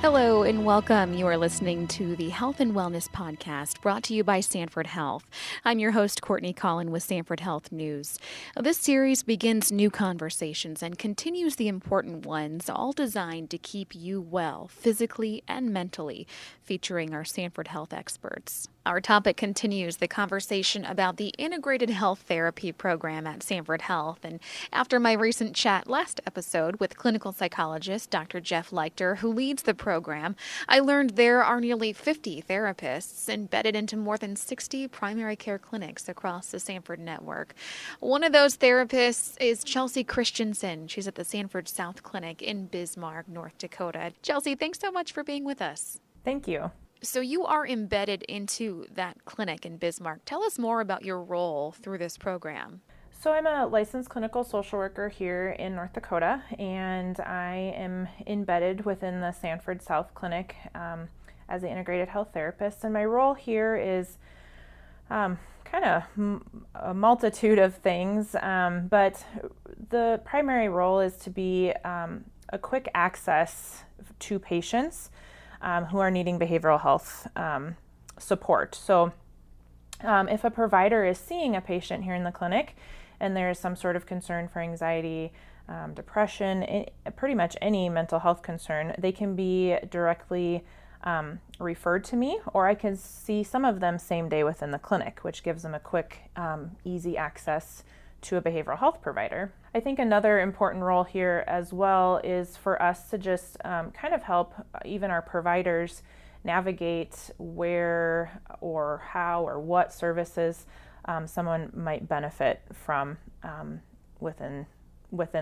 Hello and welcome. You are listening to the Health and Wellness Podcast brought to you by Sanford Health. I'm your host, Courtney Collin with Sanford Health News. This series begins new conversations and continues the important ones, all designed to keep you well physically and mentally, featuring our Sanford Health experts. Our topic continues the conversation about the Integrated Health Therapy program at Sanford Health. And after my recent chat last episode with clinical psychologist Dr. Jeff Leichter, who leads the program, I learned there are nearly 50 therapists embedded into more than 60 primary care clinics across the Sanford network. One of those therapists is Chelsea Christiansen. She's at the Sanford South Clinic in Bismarck, North Dakota. Chelsea, thanks so much for being with us. Thank you. So you are embedded into that clinic in Bismarck. Tell us more about your role through this program. So I'm a licensed clinical social worker here in North Dakota, and I am embedded within the Sanford South Clinic as an integrated health therapist. And my role here is kind of a multitude of things, but the primary role is to be a quick access to patients who are needing behavioral health support. So if a provider is seeing a patient here in the clinic and there is some sort of concern for anxiety, depression, pretty much any mental health concern, they can be directly referred to me, or I can see some of them same day within the clinic, which gives them a quick, easy access to a behavioral health provider. I think another important role here as well is for us to just kind of help even our providers navigate where or how or what services someone might benefit from within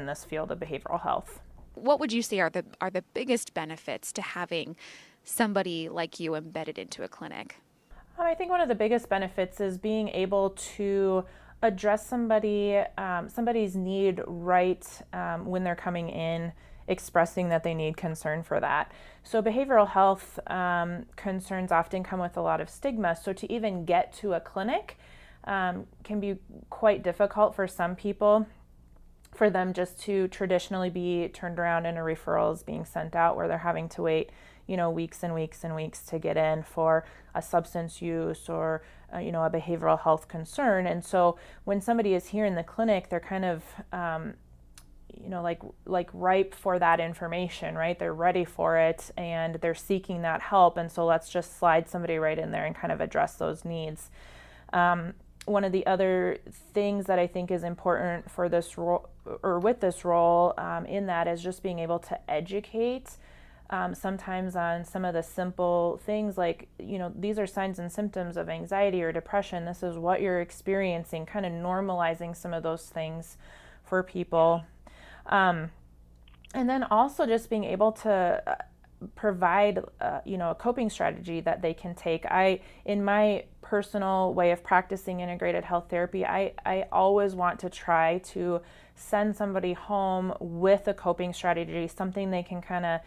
this field of behavioral health. What would you say are the biggest benefits to having somebody like you embedded into a clinic? I think one of the biggest benefits is being able to address somebody's need right when they're coming in, expressing that they need concern for that. So behavioral health concerns often come with a lot of stigma. So to even get to a clinic can be quite difficult for some people, for them just to traditionally be turned around and a referral is being sent out where they're having to wait, weeks and weeks and weeks to get in for a substance use or a behavioral health concern. And so when somebody is here in the clinic, they're kind of like ripe for that information, right? They're ready for it and they're seeking that help. And so let's just slide somebody right in there and kind of address those needs. One of the other things that I think is important for this role, or with this role, in that is just being able to educate sometimes on some of the simple things like, these are signs and symptoms of anxiety or depression. This is what you're experiencing, kind of normalizing some of those things for people. And then also just being able to provide, a coping strategy that they can take. In my personal way of practicing integrated health therapy, I always want to try to send somebody home with a coping strategy, something they can kind of,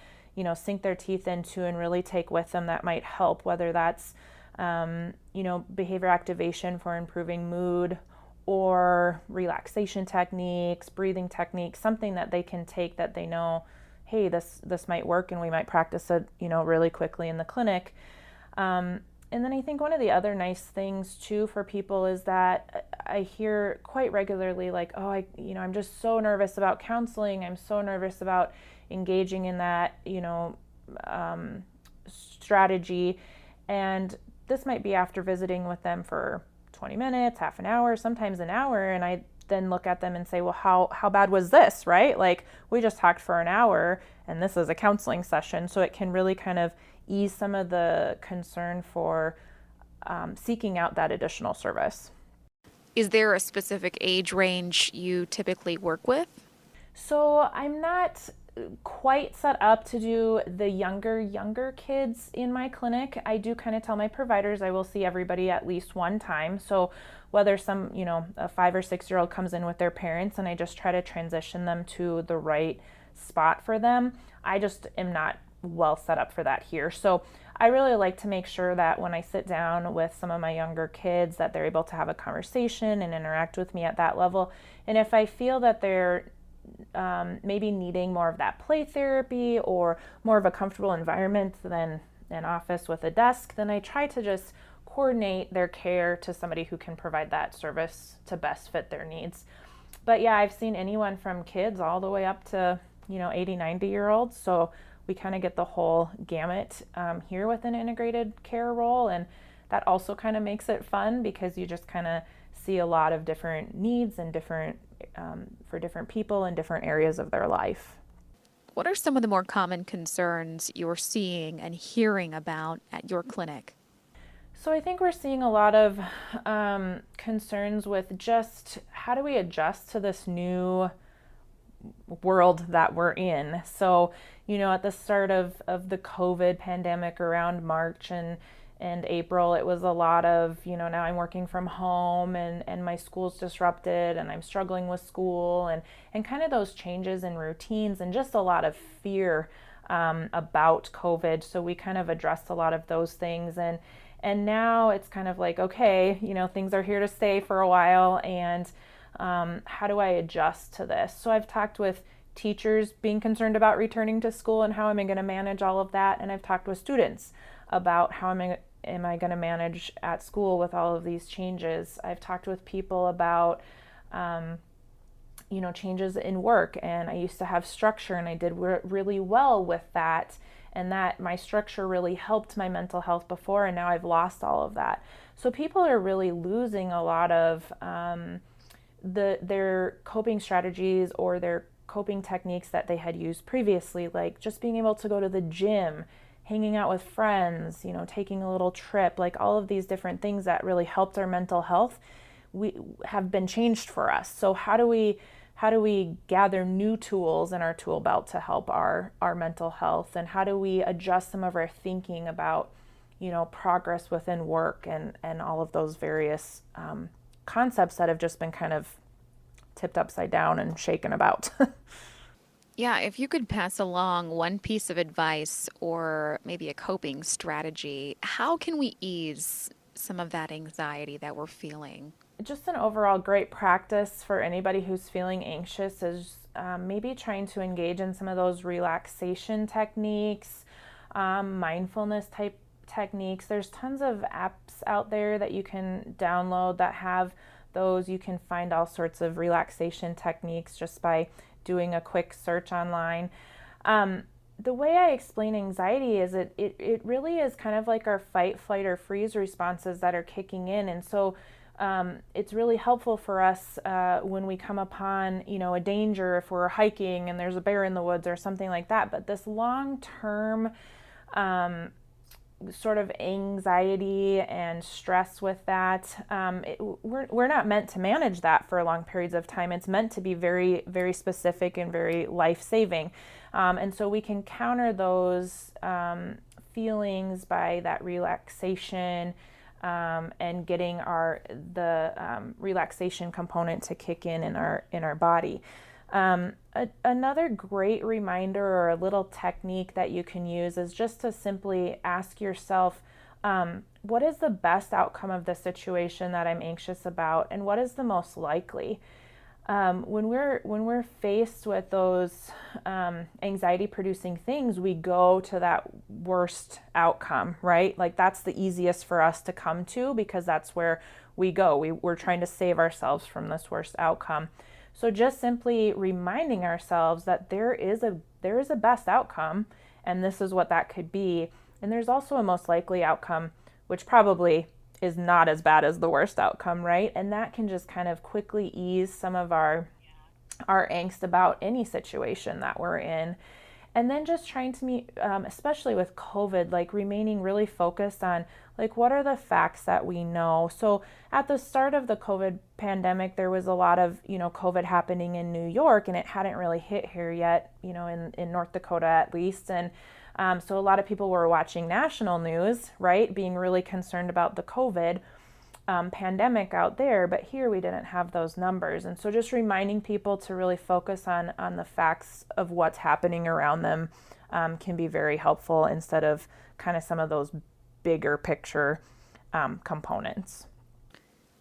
sink their teeth into and really take with them that might help, whether that's, behavior activation for improving mood or relaxation techniques, breathing techniques, something that they can take that they know, hey, this might work and we might practice it, really quickly in the clinic. And then I think one of the other nice things too for people is that I hear quite regularly like, oh, I'm just so nervous about counseling. I'm so nervous about engaging in that, strategy. And this might be after visiting with them for 20 minutes, half an hour, sometimes an hour. And I then look at them and say, well, how bad was this, right? Like we just talked for an hour and this is a counseling session. So it can really kind of ease some of the concern for seeking out that additional service. Is there a specific age range you typically work with? So I'm not quite set up to do the younger kids in my clinic. I do kind of tell my providers I will see everybody at least one time. So whether some, a 5 or 6 year old comes in with their parents and I just try to transition them to the right spot for them, I just am not well set up for that here. So I really like to make sure that when I sit down with some of my younger kids that they're able to have a conversation and interact with me at that level. And if I feel that they're maybe needing more of that play therapy or more of a comfortable environment than an office with a desk, then I try to just coordinate their care to somebody who can provide that service to best fit their needs. But yeah, I've seen anyone from kids all the way up to, 80, 90-year-olds. So we kind of get the whole gamut here with an integrated care role. And that also kind of makes it fun because you just kind of see a lot of different needs and different for different people in different areas of their life. What are some of the more common concerns you're seeing and hearing about at your clinic? So I think we're seeing a lot of concerns with just how do we adjust to this new world that we're in. So, at the start of the COVID pandemic around March and April, it was a lot of, now I'm working from home and my school's disrupted and I'm struggling with school and kind of those changes in routines and just a lot of fear about COVID. So we kind of addressed a lot of those things. And now it's kind of like, okay, things are here to stay for a while. And how do I adjust to this? So I've talked with teachers being concerned about returning to school and how am I going to manage all of that. And I've talked with students about how am I going to manage at school with all of these changes. I've talked with people about, changes in work. And I used to have structure and I did really well with that. And that my structure really helped my mental health before. And now I've lost all of that. So people are really losing a lot of their coping strategies or their coping techniques that they had used previously, like just being able to go to the gym, hanging out with friends, taking a little trip, like all of these different things that really helped our mental health, we have been changed for us. So how do we gather new tools in our tool belt to help our mental health, and how do we adjust some of our thinking about progress within work and all of those various concepts that have just been kind of tipped upside down and shaken about. Yeah, if you could pass along one piece of advice or maybe a coping strategy, how can we ease some of that anxiety that we're feeling? Just an overall great practice for anybody who's feeling anxious is maybe trying to engage in some of those relaxation techniques, mindfulness type techniques. There's tons of apps out there that you can download that have those. You can find all sorts of relaxation techniques just by doing a quick search online. The way I explain anxiety is it really is kind of like our fight, flight, or freeze responses that are kicking in. And so it's really helpful for us when we come upon, a danger, if we're hiking and there's a bear in the woods or something like that. But this long-term sort of anxiety and stress with that, we're not meant to manage that for long periods of time. It's meant to be very, very specific and very life-saving. And so we can counter those feelings by that relaxation and getting the relaxation component to kick in our body. Another great reminder or a little technique that you can use is just to simply ask yourself, what is the best outcome of the situation that I'm anxious about, and what is the most likely? When we're faced with those anxiety-producing things, we go to that worst outcome, right? Like that's the easiest for us to come to because that's where we go. We're trying to save ourselves from this worst outcome. So just simply reminding ourselves that there is a best outcome, and this is what that could be. And there's also a most likely outcome, which probably is not as bad as the worst outcome, right? And that can just kind of quickly ease some of our angst about any situation that we're in. And then just trying to meet, especially with COVID, like remaining really focused on like what are the facts that we know. So at the start of the COVID pandemic, there was a lot of, COVID happening in New York, and it hadn't really hit here yet, in North Dakota at least. And so a lot of people were watching national news, right, being really concerned about the COVID pandemic out there, but here we didn't have those numbers. And so just reminding people to really focus on the facts of what's happening around them can be very helpful instead of kind of some of those bigger picture components.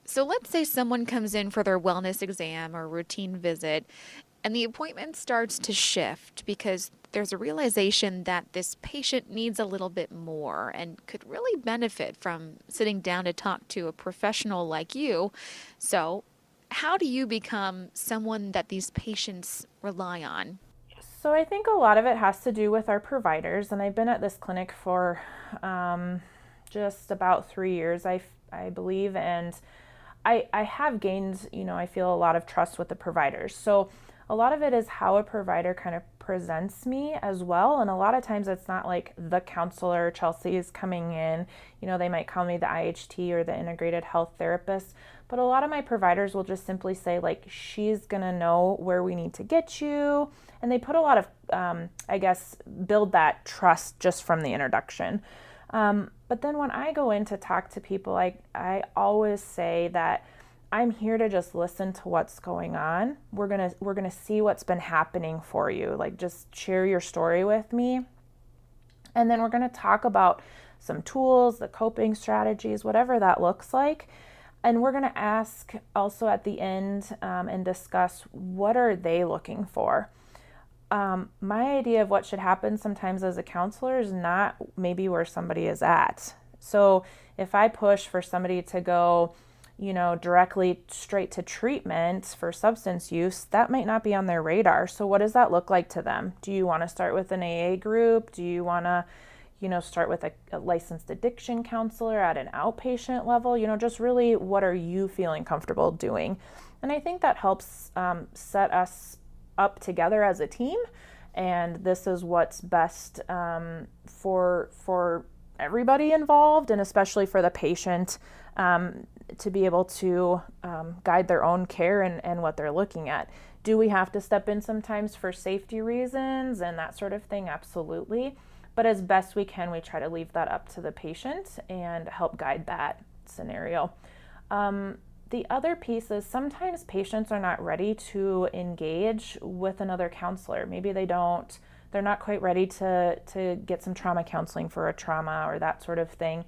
So let's say someone comes in for their wellness exam or routine visit. And the appointment starts to shift because there's a realization that this patient needs a little bit more and could really benefit from sitting down to talk to a professional like you. So, how do you become someone that these patients rely on? So I think a lot of it has to do with our providers, and I've been at this clinic for just about 3 years, I believe, and I have gained, I feel a lot of trust with the providers. So a lot of it is how a provider kind of presents me as well. And a lot of times it's not like the counselor, Chelsea, is coming in. They might call me the IHT or the integrated health therapist. But a lot of my providers will just simply say, like, she's going to know where we need to get you. And they put a lot of, build that trust just from the introduction. But then when I go in to talk to people, I always say that I'm here to just listen to what's going on. We're gonna see what's been happening for you. Like, just share your story with me. And then we're gonna talk about some tools, the coping strategies, whatever that looks like. And we're gonna ask also at the end and discuss what are they looking for. My idea of what should happen sometimes as a counselor is not maybe where somebody is at. So if I push for somebody to go, directly straight to treatment for substance use, that might not be on their radar. So what does that look like to them? Do you want to start with an AA group? Do you want to, start with a licensed addiction counselor at an outpatient level? Just really, what are you feeling comfortable doing? And I think that helps set us up together as a team. And this is what's best for everybody involved, and especially for the patient to be able to guide their own care and what they're looking at. Do we have to step in sometimes for safety reasons and that sort of thing? Absolutely. But as best we can, we try to leave that up to the patient and help guide that scenario. The other piece is sometimes patients are not ready to engage with another counselor. Maybe they're not quite ready to get some trauma counseling for a trauma or that sort of thing.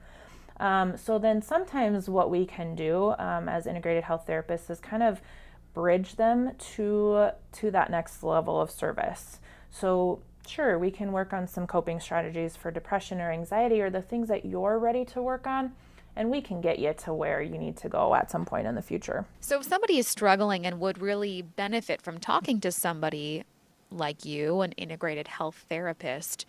So then sometimes what we can do as integrated health therapists is kind of bridge them to that next level of service. So sure, we can work on some coping strategies for depression or anxiety or the things that you're ready to work on, and we can get you to where you need to go at some point in the future. So if somebody is struggling and would really benefit from talking to somebody like you, an integrated health therapist,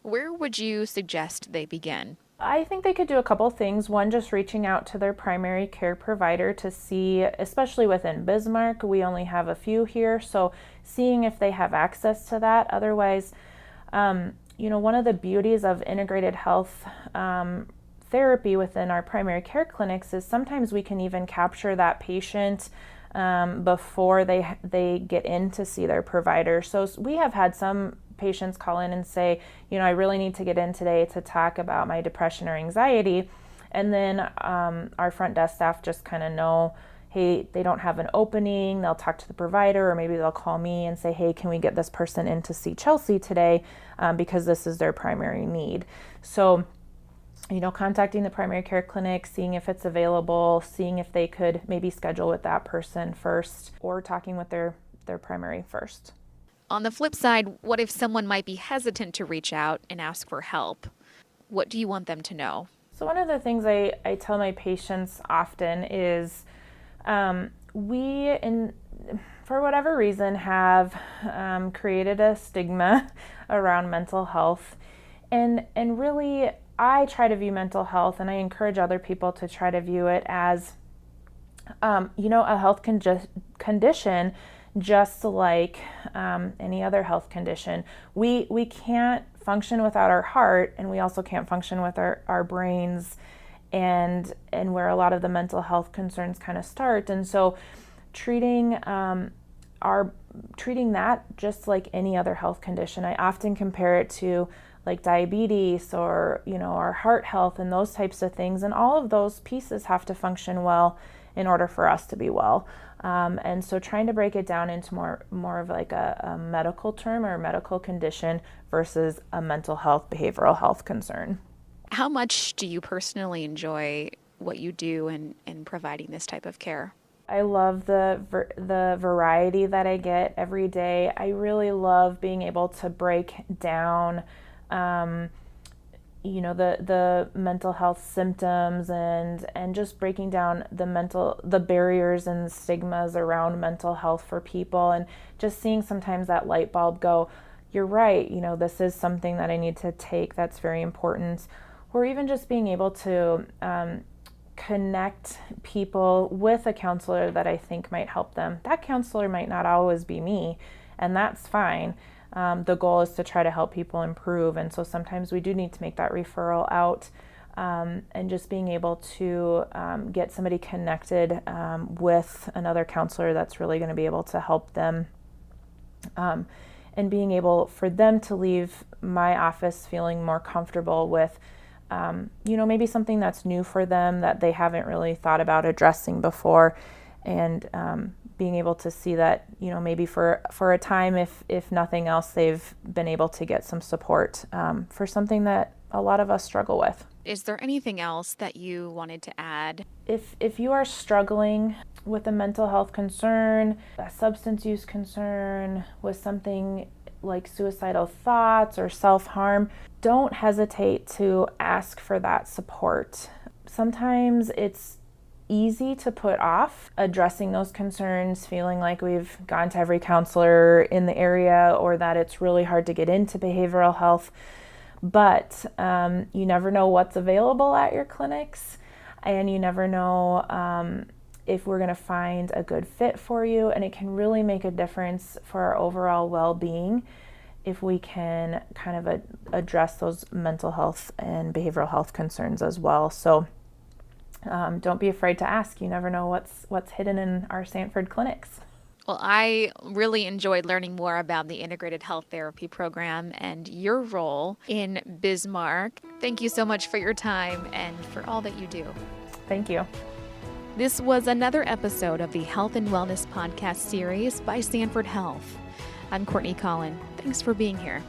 where would you suggest they begin? I think they could do a couple things. One, just reaching out to their primary care provider to see, especially within Bismarck, we only have a few here, so seeing if they have access to that. Otherwise, one of the beauties of integrated health therapy within our primary care clinics is sometimes we can even capture that patient before they get in to see their provider. So we have had some patients call in and say, I really need to get in today to talk about my depression or anxiety. And then our front desk staff just kind of know, hey, they don't have an opening. They'll talk to the provider, or maybe they'll call me and say, hey, can we get this person in to see Chelsea today because this is their primary need. So contacting the primary care clinic, seeing if it's available, seeing if they could maybe schedule with that person first, or talking with their primary first. On the flip side, what if someone might be hesitant to reach out and ask for help? What do you want them to know? So one of the things I tell my patients often is we, for whatever reason, have created a stigma around mental health. And really, I try to view mental health, and I encourage other people to try to view it as, a health condition, just like any other health condition. We can't function without our heart, and we also can't function with our brains, and where a lot of the mental health concerns kind of start. And so treating that just like any other health condition. I often compare it to like diabetes or our heart health and those types of things, and all of those pieces have to function well in order for us to be well. And so trying to break it down into more of like a medical term or a medical condition versus a mental health, behavioral health concern. How much do you personally enjoy what you do in providing this type of care? I love the variety that I get every day. I really love being able to break down, the mental health symptoms and just breaking down the barriers and stigmas around mental health for people, and just seeing sometimes that light bulb go, you're right, this is something that I need to take that's very important. Or even just being able to connect people with a counselor that I think might help them. That counselor might not always be me, and that's fine. The goal is to try to help people improve, and so sometimes we do need to make that referral out, and just being able to get somebody connected with another counselor that's really going to be able to help them, and being able for them to leave my office feeling more comfortable with maybe something that's new for them that they haven't really thought about addressing before, and being able to see that, maybe for a time, if nothing else, they've been able to get some support for something that a lot of us struggle with. Is there anything else that you wanted to add? If you are struggling with a mental health concern, a substance use concern, with something like suicidal thoughts or self-harm, don't hesitate to ask for that support. Sometimes it's easy to put off addressing those concerns, feeling like we've gone to every counselor in the area, or that it's really hard to get into behavioral health. But you never know what's available at your clinics, and you never know if we're going to find a good fit for you, and it can really make a difference for our overall well-being if we can kind of address those mental health and behavioral health concerns as well. So don't be afraid to ask. You never know what's hidden in our Sanford clinics. Well, I really enjoyed learning more about the Integrated Health Therapy Program and your role in Bismarck. Thank you so much for your time and for all that you do. Thank you. This was another episode of the Health and Wellness Podcast series by Sanford Health. I'm Courtney Collin. Thanks for being here.